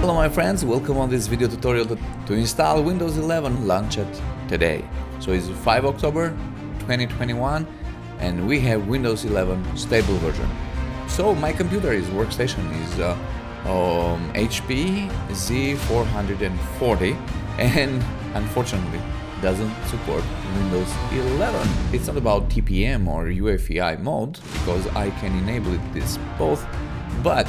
Hello my friends, welcome on this video tutorial to install Windows 11 launched today. So it's 5 October 2021 and we have Windows 11 stable version. So my computer is workstation is HP Z440 and unfortunately doesn't support Windows 11. It's not about TPM or UEFI mode because I can enable this both, but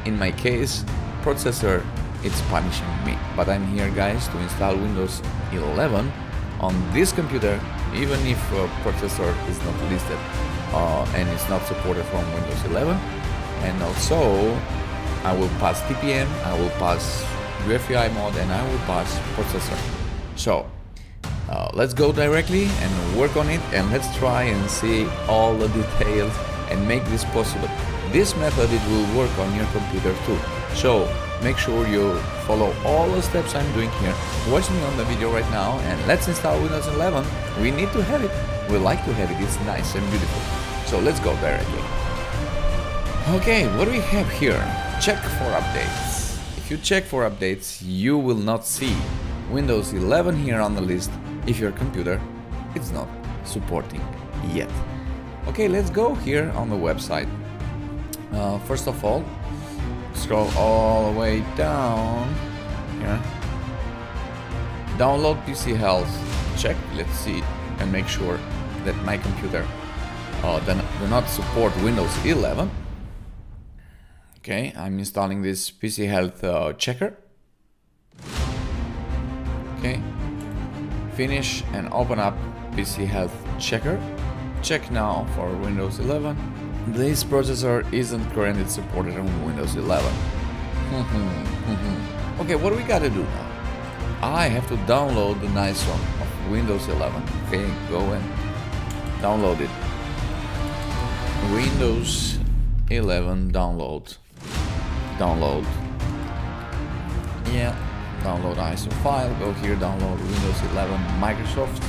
in my case processor it's punishing me. But I'm here guys to install Windows 11 on this computer even if processor is not listed and it's not supported from Windows 11. And also I will pass TPM, I will pass UEFI mode, and I will pass processor. So let's go directly and work on it, and let's try and see all the details and make this possible. This method it will work on your computer too. So make sure you follow all the steps I'm doing here. Watch me on the video right now and let's install Windows 11. We need to have it. We like to have it. It's nice and beautiful. So let's go directly. Okay, what do we have here? Check for updates. If you check for updates, you will not see Windows 11 here on the list if your computer is not supporting yet. Okay, let's go here on the website. First of all, scroll all the way down here. Download PC Health. Check, let's see and make sure that my computer do not support Windows 11. Okay, I'm installing this PC Health checker. Okay, finish and open up PC Health checker. Check now for Windows 11. This processor isn't currently supported on Windows 11. Okay, what do we gotta do now? I have to download the nice one of Windows 11. Okay, go and download it. Windows 11 download. Yeah, download ISO file. Go here, download Windows 11 Microsoft.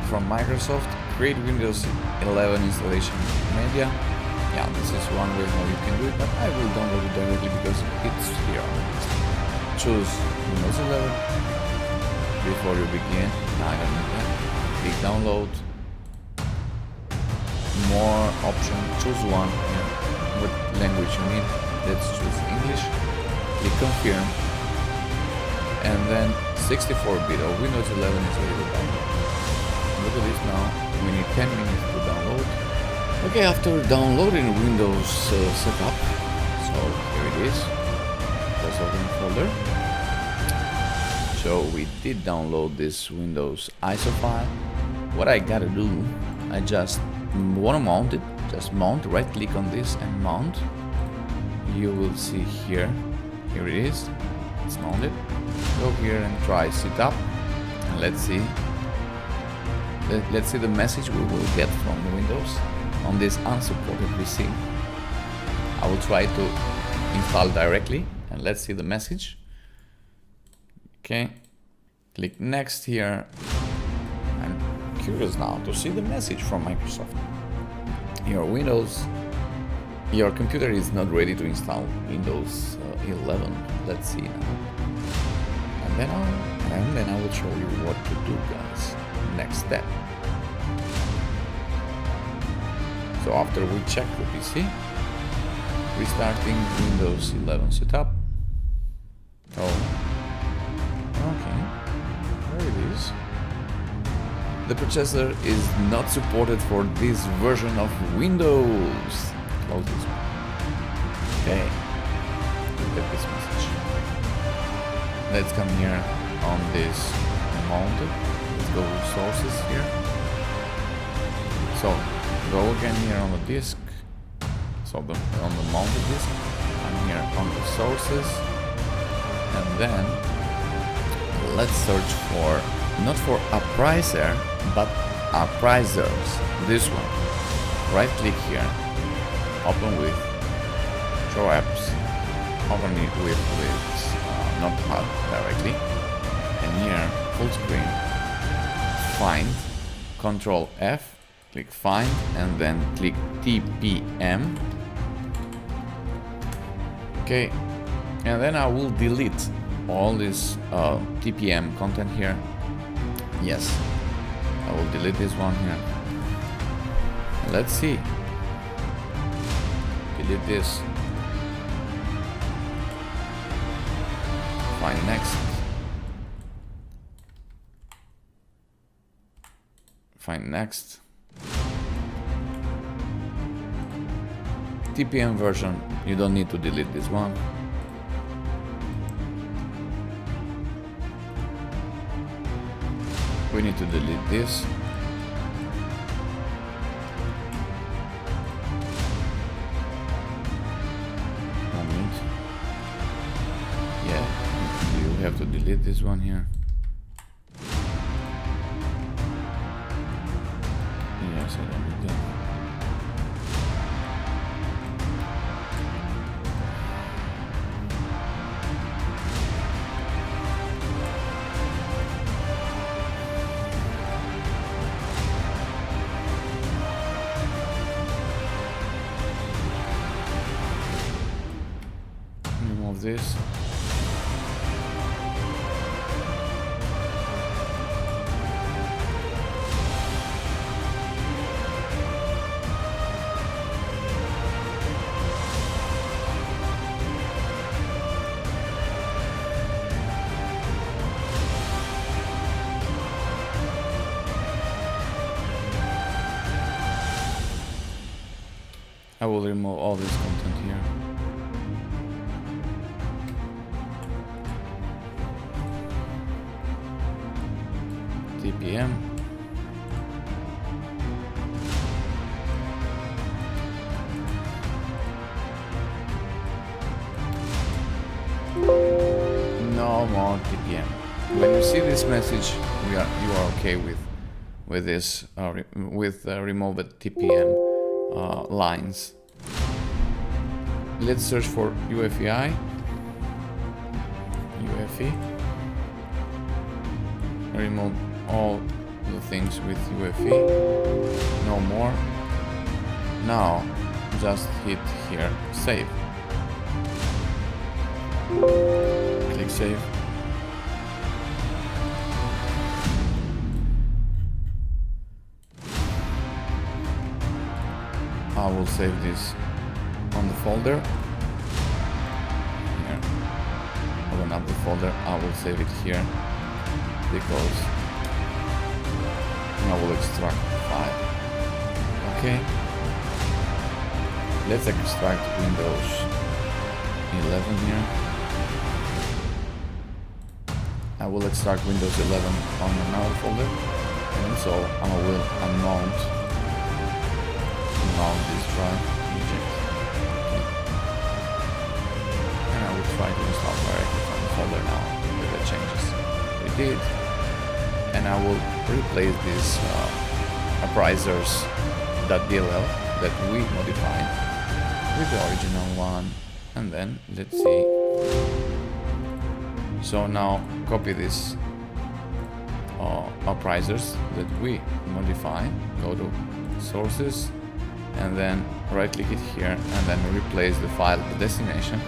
From Microsoft, create Windows 11 installation media. Yeah, this is one way how you can do it, but I will download it directly because it's here on the list. Choose Windows 11 before you begin. I don't need that. Click download. More option. Choose one. Yeah. What language you need? Let's choose English. Click confirm. And then 64-bit of Windows 11 is ready to download. Look at this now. We need 10 minutes to download. Okay, after downloading Windows setup, so here it is. Let's open the folder. So we did download this Windows ISO file. What I gotta do, I just wanna mount it. Just mount. Right click on this and mount. You will see here. Here it is. It's mounted. Go here and try sit up. And let's see. Let's see the message we will get from the Windows on this unsupported PC. I will try to install directly and let's see the message. Okay, click next here. I'm curious now to see the message from Microsoft. Your computer is not ready to install Windows 11. Let's see now. And then I will show you what to do, guys. Next step. So after we check the PC, restarting Windows 11 setup. Oh, okay, there it is. The processor is not supported for this version of Windows. Close this one. Okay, look at this message. Let's come here on this mounted. Let's go to sources here. So go again here on the disk. So on the mounted disk. I'm here on the sources. And then let's search for not for appraiser but appraisers. This one. Right click here. Open with show apps. Open it with notepad directly. And here full screen. Find, Control F, click find and then click TPM. Okay, And then I will delete all this TPM content here. Yes, I will delete this one here. Let's see. Delete this. Find next. Find next. TPM version, you don't need to delete this one. We need to delete this. Yeah, you have to delete this one here. Yes, I don't need that. Remove this. I will remove all this content here. TPM. No more TPM. When you see this message, you are okay with this removed TPM lines. Let's search for UEFI. UEFI. Remove all the things with UEFI. No more. Now just hit here, save. Click save. I will save this on the folder. Here. Open up the folder. I will save it here because I will extract the file. Okay. Let's extract Windows 11 here. I will extract Windows 11 on another folder, and so I will unmount this drive, eject, okay. And I will try to install directly from the folder now with the changes we did, and I will replace this appraiserres.dll that we modified with the original one, and then let's see. So now copy this appraisers that we modified, go to sources, and then right click it here and then replace the file to destination.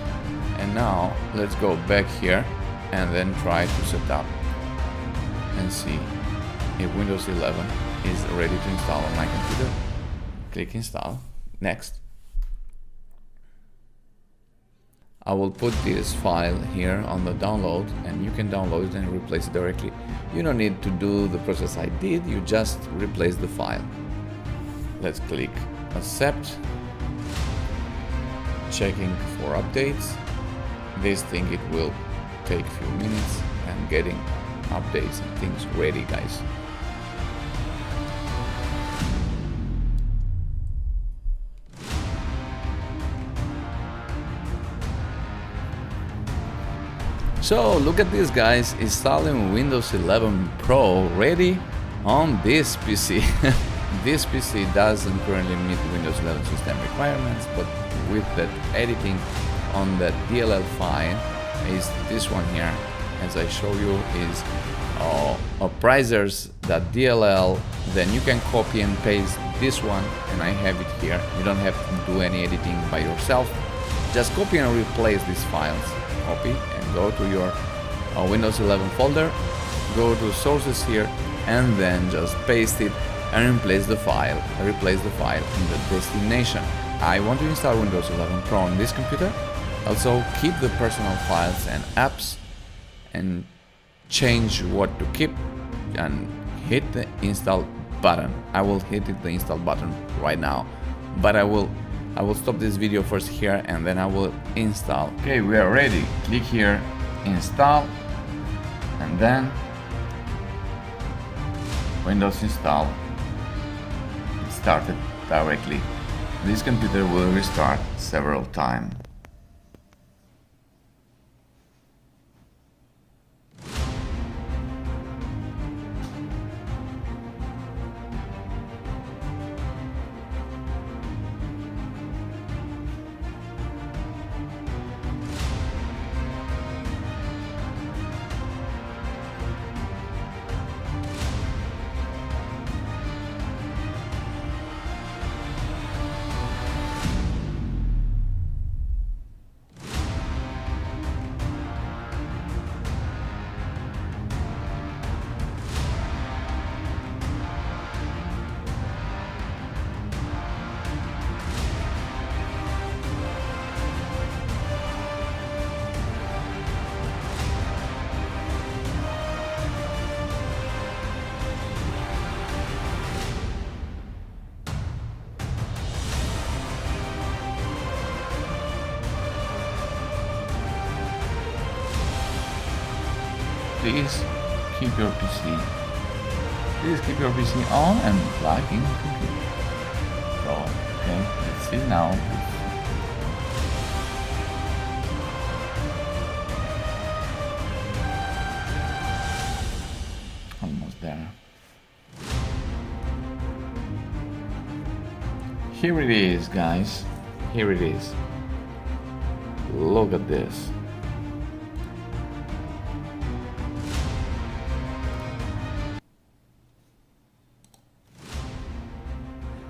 And now let's go back here and then try to set up and see if Windows 11 is ready to install on my computer. Click install, next. I will put this file here on the download, and you can download it and replace it directly. You don't need to do the process I did, you just replace the file. Let's click accept, checking for updates. This thing, it will take a few minutes, and getting updates and things ready, guys. So look at this, guys, installing Windows 11 Pro ready on this PC. This PC doesn't currently meet Windows 11 system requirements, but with that editing on that DLL file is this one here, as I show you, is appraiserres.dll. Then you can copy and paste this one, and I have it here. You don't have to do any editing by yourself. Just copy and replace these files copy and go to your Windows 11 folder, go to sources here, and then just paste it and replace the file in the destination. I want to install Windows 11 Pro on this computer. Also keep the personal files and apps and change what to keep and hit the install button. I will hit the install button right now, but I will stop this video first here and then I will install. Okay, we are ready. Click here, install, and then Windows install. It started directly. This computer will restart several times. Please keep your PC on and plug in the computer. So, okay, let's see now. Almost there. Here it is, guys. Here it is. Look at this.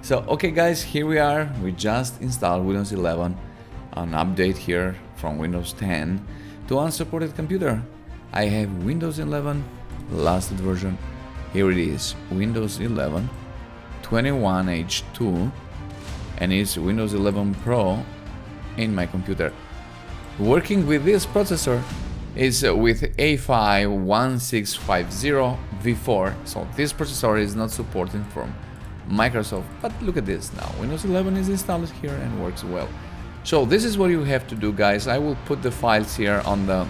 So, okay guys, here we are. We just installed Windows 11, an update here from Windows 10 to unsupported computer. I have Windows 11 last version. Here it is, Windows 11 21H2, and it's Windows 11 Pro in my computer. Working with this processor is with UEFI 1650 V4, so this processor is not supported from Microsoft, but look at this now. Windows 11 is installed here and works well. So this is what you have to do, guys. I will put the files here on the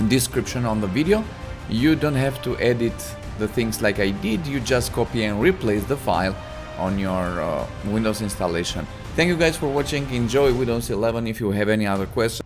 description on the video. You don't have to edit the things like I did. You just copy and replace the file on your Windows installation. Thank you guys for watching. Enjoy Windows 11. If you have any other questions,